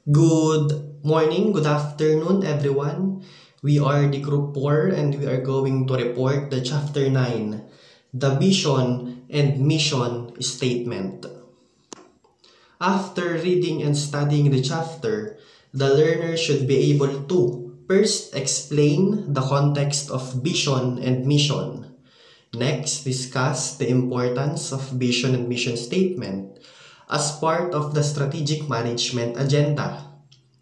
Good morning, good afternoon, everyone. We are the Group 4 and we are going to report the Chapter 9, the Vision and Mission Statement. After reading and studying the chapter, the learner should be able to first explain the context of vision and mission. Next, discuss the importance of vision and mission statement as part of the strategic management agenda.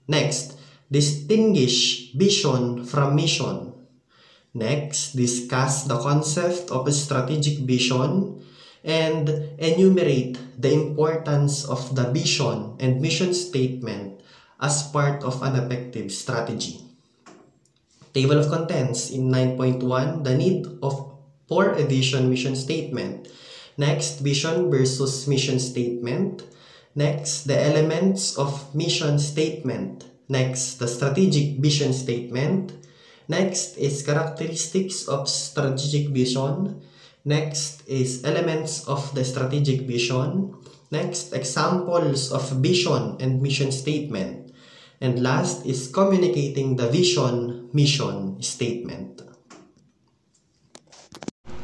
Next, distinguish vision from mission. Next, discuss the concept of a strategic vision and enumerate the importance of the vision and mission statement as part of an effective strategy. Table of contents in 9.1, the need for a vision mission statement. Next, vision versus mission statement. Next, the elements of mission statement. Next, the strategic vision statement. Next is characteristics of strategic vision. Next is elements of the strategic vision. Next, examples of vision and mission statement. And last is communicating the vision mission statement.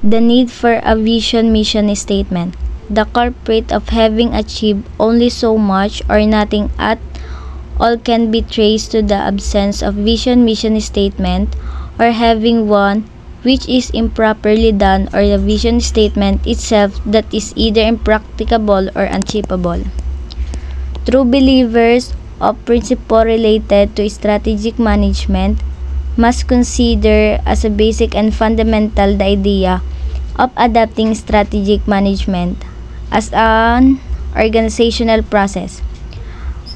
The need for a vision mission statement. The culprit of having achieved only so much or nothing at all can be traced to the absence of vision mission statement, or having one which is improperly done, or the vision statement itself that is either impracticable or unachievable. True believers of principle related to strategic management must consider as a basic and fundamental the idea of adapting strategic management as an organizational process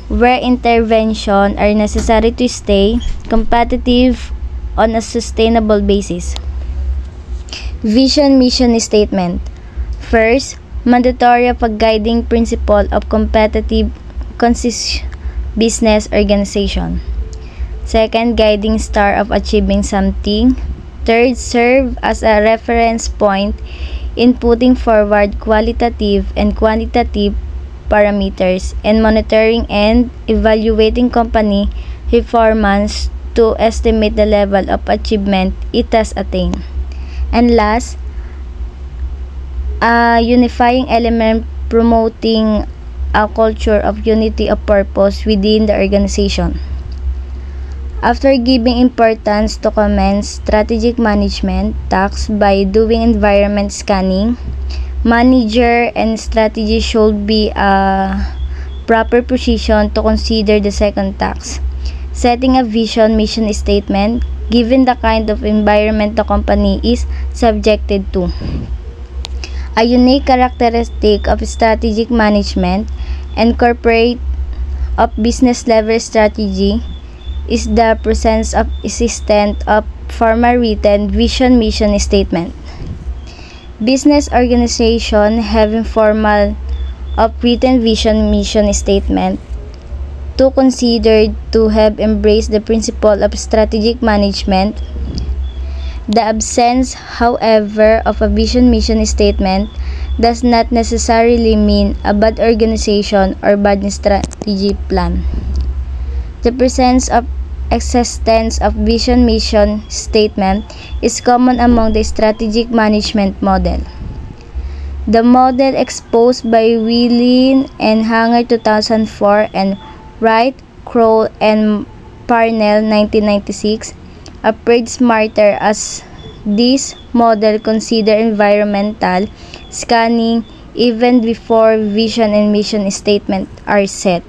where interventions are necessary to stay competitive on a sustainable basis. Vision mission statement. First, mandatory pag-guiding principle of competitive business organization. Second, guiding star of achieving something. Third, serve as a reference point in putting forward qualitative and quantitative parameters and monitoring and evaluating company performance to estimate the level of achievement it has attained. And last, a unifying element promoting a culture of unity of purpose within the organization. After giving importance to commence strategic management tasks by doing environment scanning, manager and strategy should be a proper position to consider the second task, setting a vision mission statement given the kind of environment the company is subjected to. A unique characteristic of strategic management and corporate of business level strategy is the presence of existence of formal written vision mission statement. Business organization having formal of written vision mission statement to consider to have embraced the principle of strategic management. The absence, however, of a vision mission statement does not necessarily mean a bad organization or bad strategy plan. The presence of existence of vision mission statement is common among the strategic management model. The model exposed by Whelan and Hanger 2004 and Wright, Kroll and Parnell 1996 appeared smarter as this model consider environmental scanning even before vision and mission statement are set.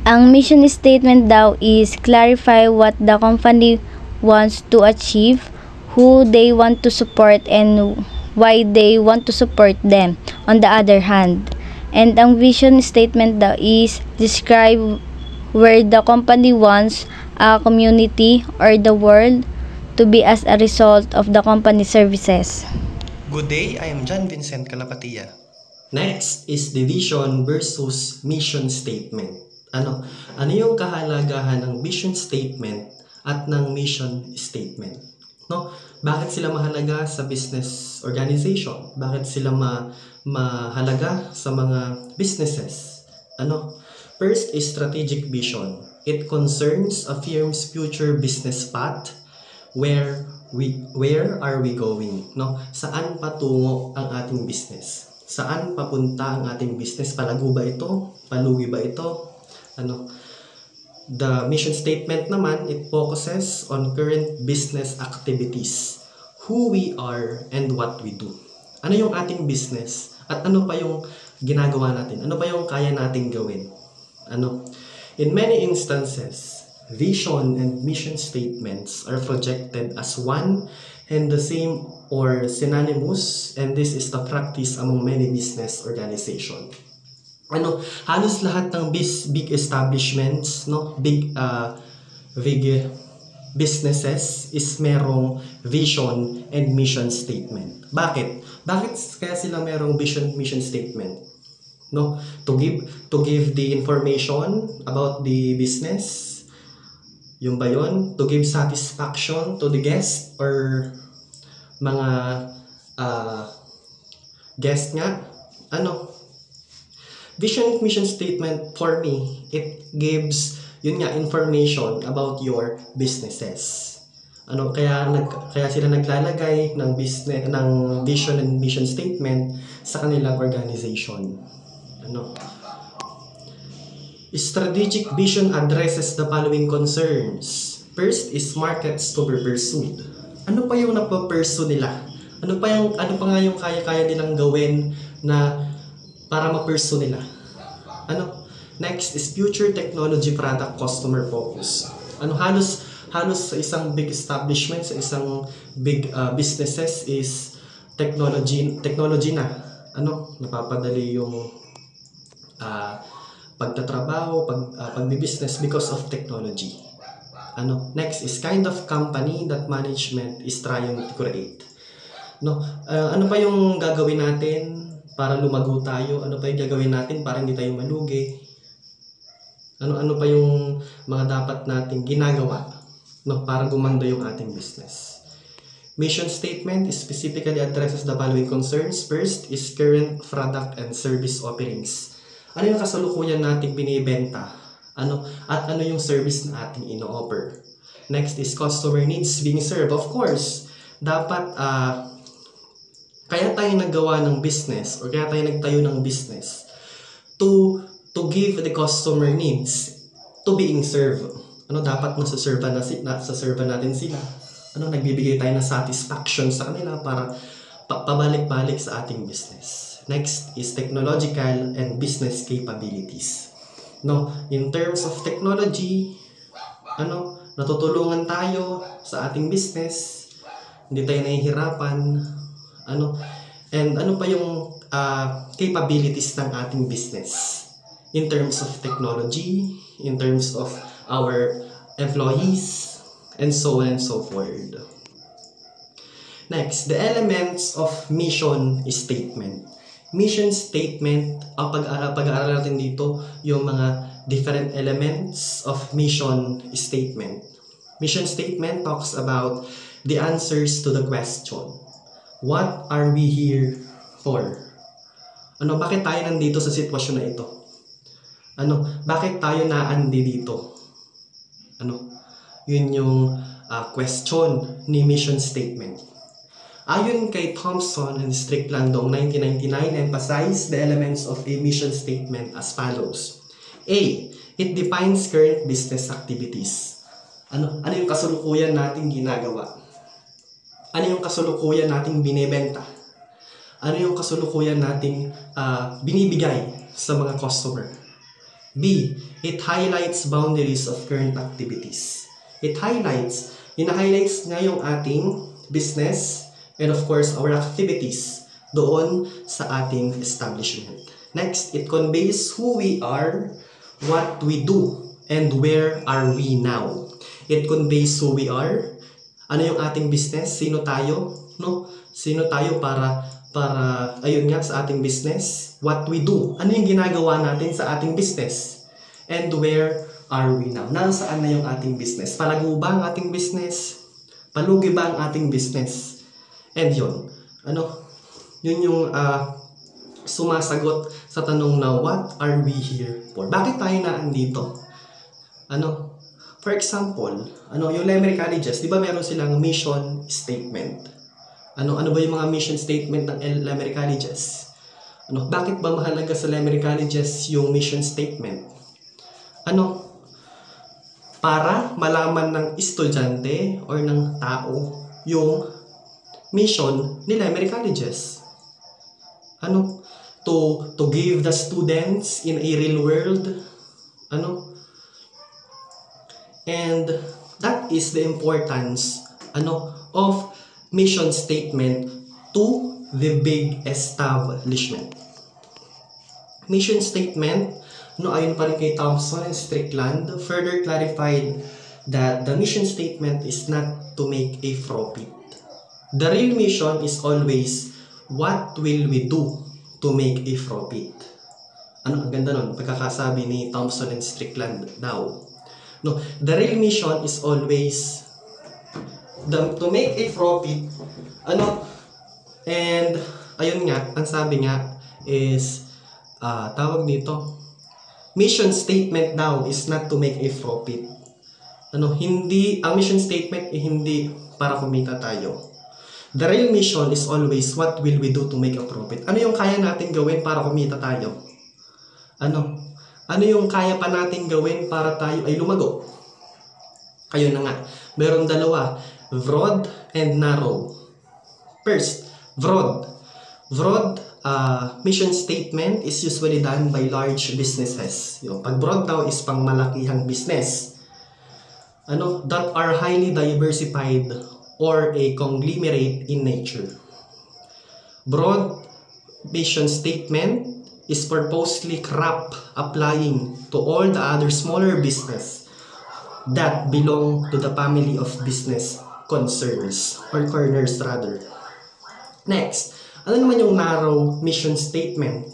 Ang mission statement daw is clarify what the company wants to achieve, who they want to support, and why they want to support them on the other hand. And ang vision statement daw is describe where the company wants a community or the world to be as a result of the company's services. Good day, I am John Vincent Calapatia. Next is the vision versus mission statement. Ano yung kahalagahan ng vision statement at ng mission statement? No? Bakit sila mahalaga sa business organization? Bakit sila mahalaga sa mga businesses? Ano? First is strategic vision. It concerns a firm's future business path. Where are we going? No? Saan patungo ang ating business? Saan papunta ang ating business? Palago ba ito? Palugi ba ito? Ano? The mission statement naman, it focuses on current business activities, who we are and what we do. Ano yung ating business? At ano pa yung ginagawa natin? Ano pa yung kaya nating gawin? Ano? In many instances, vision and mission statements are projected as one and the same or synonymous, and this is the practice among many business organizations. Halos lahat ng big establishments, no, big businesses is merong vision and mission statement. Bakit kaya sila merong vision mission statement? No, to give the information about the business. Yung ba yun? To give satisfaction to the guest or mga guest nga. Vision mission statement for me, it gives information about your businesses. Kaya sila naglalagay ng vision and mission statement sa kanilang organization. Strategic vision addresses the following concerns. First is markets to be pursued. Ano pa yung napapursue nila? Ano pa nga yung kaya-kaya nilang gawin na para ma-pursue nila? Next is future technology product customer focus. Halos sa isang big establishment, sa isang big businesses is technology na. Napapadali yung pagtatrabaho, pagbi-business because of technology. Next is kind of company that management is trying to create. Ano pa yung gagawin natin para lumago tayo? Ano pa yung gagawin natin para hindi tayo malugi? Ano pa yung mga dapat nating ginagawa, para gumanda yung ating business? Mission statement specifically addresses the following concerns. First is current product and service offerings. Ano yung kasalukuyan nating binibenta? At ano yung service na ating ino-offer? Next is customer needs being served. Of course, dapat kaya tayo naggawa ng business or kaya tayo nagtayo ng business to give the customer needs to being served. Dapat nasa-serve natin sila. Nagbibigay tayo ng satisfaction sa kanila para pabalik-balik sa ating business. Next is technological and business capabilities. In terms of technology, natutulungan tayo sa ating business, hindi tayo nahihirapan, and ano pa yung capabilities ng ating business in terms of technology, in terms of our employees, and so on and so forth. Next, the elements of mission statement. Mission statement, pag-aaralan natin dito yung mga different elements of mission statement. Mission statement talks about the answers to the question, what are we here for? Bakit tayo nandito sa sitwasyon na ito? Bakit tayo naandi dito? Yun yung question ni mission statement. Ayon kay Thompson and Strickland noong 1999, emphasize the elements of a mission statement as follows. A. It defines current business activities. Ano yung kasalukuyan nating ginagawa? Ano yung kasalukuyan nating binebenta? Ano yung kasalukuyan nating binibigay sa mga customer? B. It highlights boundaries of current activities. Ina-highlights nga yung ating business and of course our activities doon sa ating establishment. Next, it conveys who we are, what we do, and where are we now. It conveys who we are, ano yung ating business, sino tayo, Sino tayo para ayun nga sa ating business, what we do, ano yung ginagawa natin sa ating business, and where are we now. Nasaan na yung ating business? Palago ba ang ating business? Palugi ba ang ating business? And yun yung sumasagot sa tanong na what are we here for? Bakit tayo naandito? For example, yung Lemre Colleges, di ba meron silang mission statement? Ano ba yung mga mission statement ng Lemre Colleges? Bakit ba mahalaga sa Lemre Colleges yung mission statement? Para malaman ng estudyante or ng tao yung mission ni Lemre Colleges. To give the students in a real world. And that is the importance of mission statement to the big establishment. Mission statement, ayon pa rin kay Thompson and Strickland, further clarified that the mission statement is not to make a profit. The real mission is always, what will we do to make a profit? Ang ganda nun, pagkakasabi ni Thompson and Strickland daw. The real mission is always to make a profit. And ayun nga, ang sabi nga is tawag dito, mission statement now is not to make a profit. Ang mission statement hindi para kumita tayo. The real mission is always, what will we do to make a profit? Ano yung kaya natin gawin para kumita tayo? Ano yung kaya pa natin gawin para tayo ay lumago? Ayun na nga. Meron dalawa. Broad and narrow. First, broad. Broad mission statement is usually done by large businesses. Pag broad daw is pang malakihang business. That are highly diversified or a conglomerate in nature. Broad mission statement is purposely crap applying to all the other smaller business that belong to the family of business concerns or corners rather. Next, ano naman yung narrow mission statement?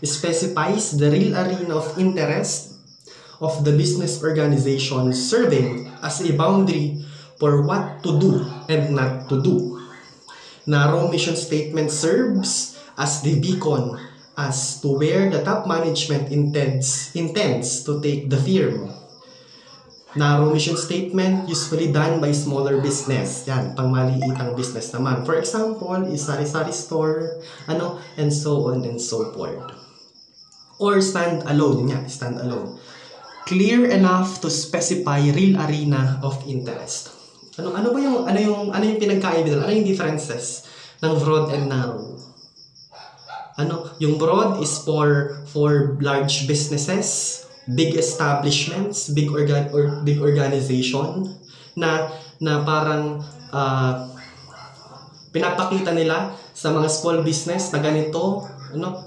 It specifies the real arena of interest of the business organization serving as a boundary for what to do and not to do. Narrow mission statement serves as the beacon as to where the top management intends to take the firm. Narrow mission statement usually done by smaller business. Yan, pangmaliitang business naman. For example, is sari-sari store, and so on and so forth. Or stand alone. Clear enough to specify real arena of interest. Ano yung pinagkaiba? Ano yung differences ng broad and narrow? Yung broad is for large businesses, big establishments, big organization na parang pinapakita nila sa mga small business na ganito,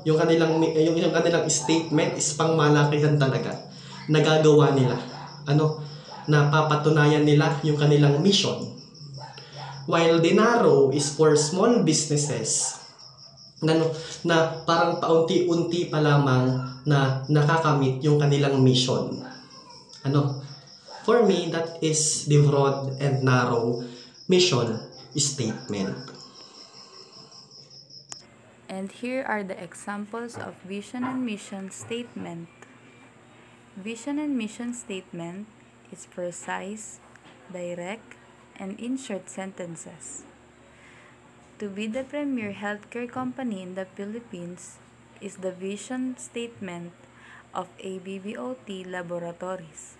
yung kanilang statement is pangmalakihan talaga. Nagagawa nila. Napapatunayan nila yung kanilang mission. While the narrow is for small businesses na parang paunti-unti pa lamang na nakakamit yung kanilang mission. For me, that is the broad and narrow mission statement. And here are the examples of vision and mission statement. Vision and mission statement is precise, direct, and in short sentences. To be the premier healthcare company in the Philippines is the vision statement of ABBOT Laboratories.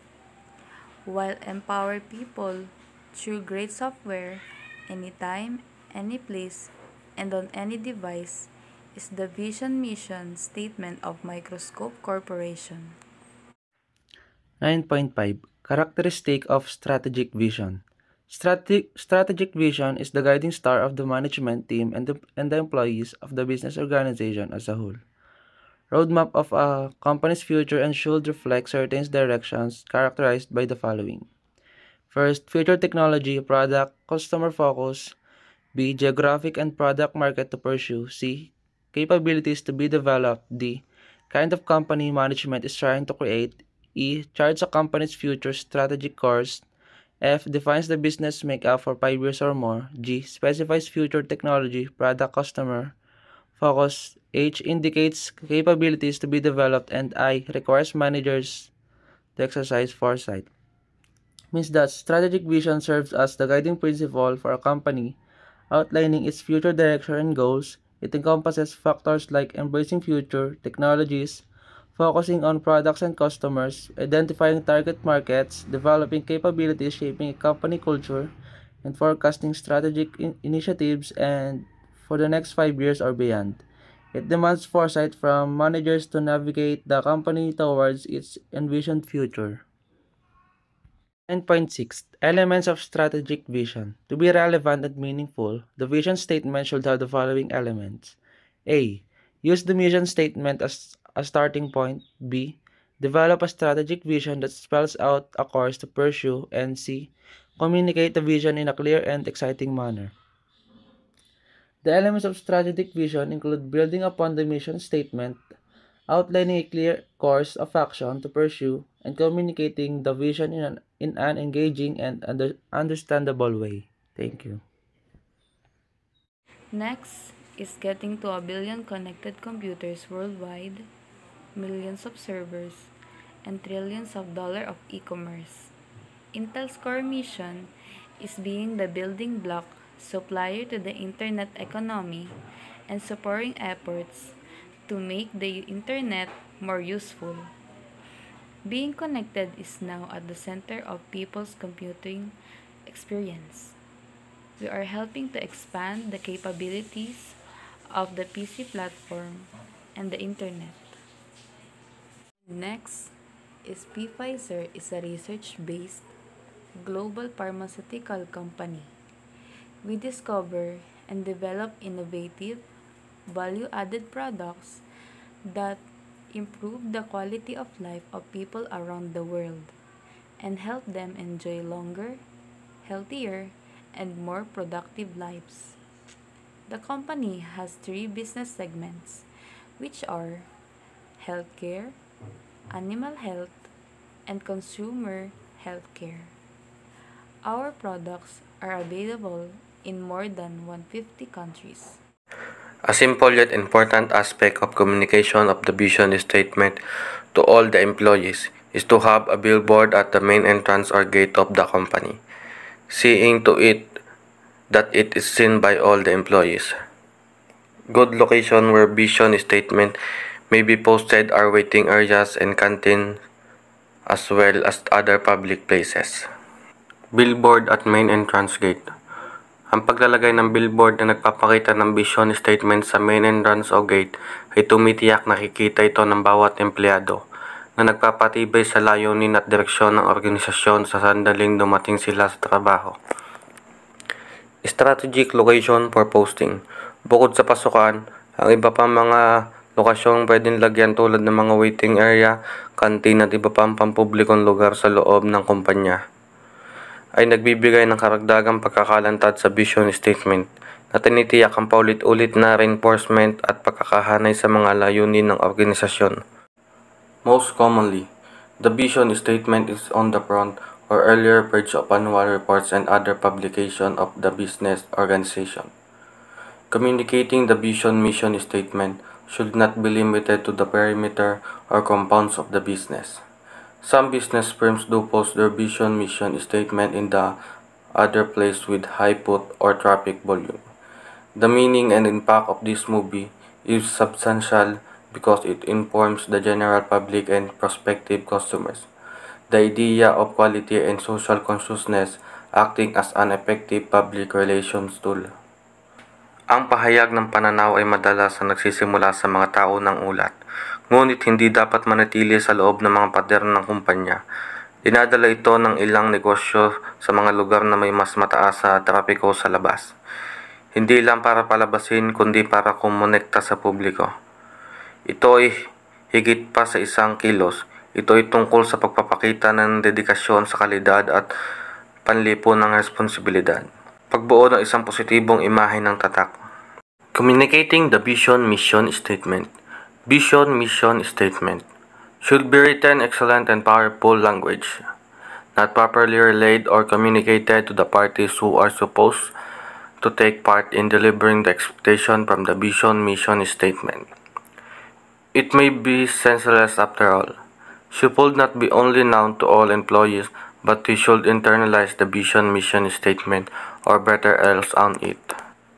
While empower people through great software, anytime, any place, and on any device is the vision mission statement of Microscope Corporation. 9.5 Characteristic of strategic vision. Strategic vision is the guiding star of the management team and the employees of the business organization as a whole. Roadmap of a company's future and should reflect certain directions characterized by the following. First, future technology, product, customer focus. B, geographic and product market to pursue. C, capabilities to be developed. D, kind of company management is trying to create. E, charts a company's future strategic course. F, defines the business makeup for 5 years or more. G, specifies future technology, product, customer Focus H indicates capabilities to be developed, and I requires managers to exercise foresight. Means that strategic vision serves as the guiding principle for a company, outlining its future direction and goals. It encompasses factors like embracing future technologies, focusing on products and customers, identifying target markets, developing capabilities shaping a company culture, and forecasting strategic initiatives and for the next 5 years or beyond. It demands foresight from managers to navigate the company towards its envisioned future. 9.6 Elements of strategic vision. To be relevant and meaningful, the vision statement should have the following elements. A. Use the mission statement as a starting point. B. Develop a strategic vision that spells out a course to pursue. And C. Communicate the vision in a clear and exciting manner. The elements of strategic vision include building upon the mission statement, outlining a clear course of action to pursue, and communicating the vision in an engaging and understandable way. Thank you. Next is getting to a billion connected computers worldwide, millions of servers, and trillions of dollars of e-commerce. Intel's core mission is being the building block supplier to the internet economy and supporting efforts to make the internet more useful. Being connected is now at the center of people's computing experience. We are helping to expand the capabilities of the PC platform and the internet. Next is Pfizer is a research-based global pharmaceutical company. We discover and develop innovative, value-added products that improve the quality of life of people around the world and help them enjoy longer, healthier, and more productive lives. The company has three business segments, which are healthcare, animal health, and consumer healthcare. Our products are available in more than 150 countries. A simple yet important aspect of communication of the vision statement to all the employees is to have a billboard at the main entrance or gate of the company, seeing to it that it is seen by all the employees. Good location where vision statement may be posted are waiting areas and canteen as well as other public places. Billboard at main entrance gate. Ang paglalagay ng billboard na nagpapakita ng vision statement sa main entrance o gate ay tumitiyak nakikita ito ng bawat empleyado na nagpapatibay sa layunin at direksyon ng organisasyon sa sandaling dumating sila sa trabaho. Strategic location for posting. Bukod sa pasukan, ang iba pang mga lokasyong pwedeng lagyan tulad ng mga waiting area, kantin at iba pang pampublikong lugar sa loob ng kumpanya ay nagbibigay ng karagdagang pagkakalantad sa vision statement na tinitiyak ang paulit-ulit na reinforcement at pagkakahanay sa mga layunin ng organisasyon. Most commonly, the vision statement is on the front or earlier page of annual reports and other publication of the business organization. Communicating the vision mission statement should not be limited to the perimeter or compounds of the business. Some business firms do post their vision mission statement in the other place with high foot or traffic volume. The meaning and impact of this movie is substantial because it informs the general public and prospective customers. The idea of quality and social consciousness acting as an effective public relations tool. Ang pahayag ng pananaw ay madalas na nagsisimula sa mga tao ng ulat, ngunit hindi dapat manatili sa loob ng mga pader ng kumpanya. Dinadala ito ng ilang negosyo sa mga lugar na may mas mataas sa trapiko sa labas. Hindi lang para palabasin kundi para kumonekta sa publiko. Ito ay higit pa sa isang kilos. Ito ay tungkol sa pagpapakita ng dedikasyon sa kalidad at panlipo ng responsibilidad. Pagbuo ng isang positibong imahe ng tatak. Communicating the vision mission statement. Vision mission statement should be written excellent and powerful language, not properly relayed or communicated to the parties who are supposed to take part in delivering the expectation from the vision mission statement. It may be senseless after all. She should not be only known to all employees, but we should internalize the vision mission statement or better else on it.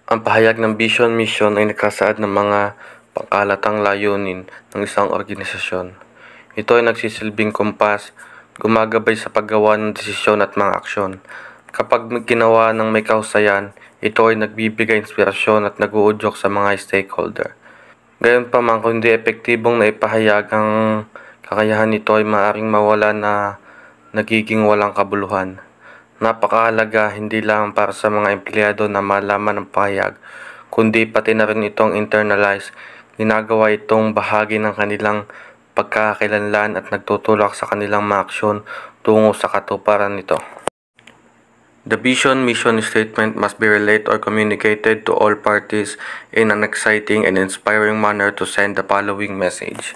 Ang pahayag ng vision mission ay nakasaad ng mga pangkalatang layunin ng isang organisasyon. Ito ay nagsisilbing kumpas, gumagabay sa paggawa ng desisyon at mga aksyon. Kapag ginawa ng may kahusayan, ito ay nagbibigay inspirasyon at nag-uudyok sa mga stakeholder. Gayunpaman, kung hindi epektibong naipahayag ang kakayahan nito ay maaaring mawala na nagiging walang kabuluhan. Napakahalaga hindi lang para sa mga empleyado na malaman ang pahayag, kundi pati na rin itong internalize. Ginagawa itong bahagi ng kanilang pagkakakilanlan at nagtutulak sa kanilang mga aksyon tungo sa katuparan nito. The vision mission statement must be relayed or communicated to all parties in an exciting and inspiring manner to send the following message.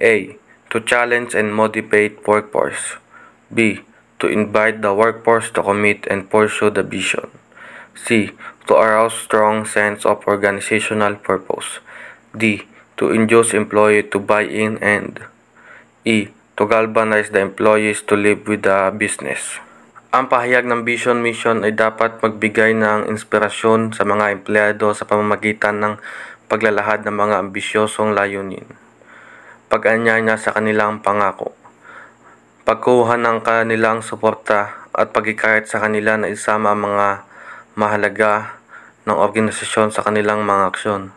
A. To challenge and motivate workforce. B. To invite the workforce to commit and pursue the vision. C. To arouse strong sense of organizational purpose. D. To induce employee to buy in, and E. To galvanize the employees to live with the business. Ang pahayag ng vision mission ay dapat magbigay ng inspirasyon sa mga empleyado sa pamamagitan ng paglalahad ng mga ambisyosong layunin, pag-anyaya sa kanilang pangako, pagkuha ng kanilang suporta at paghikayat sa kanila na isama ang mga mahalaga ng organisasyon sa kanilang mga aksyon.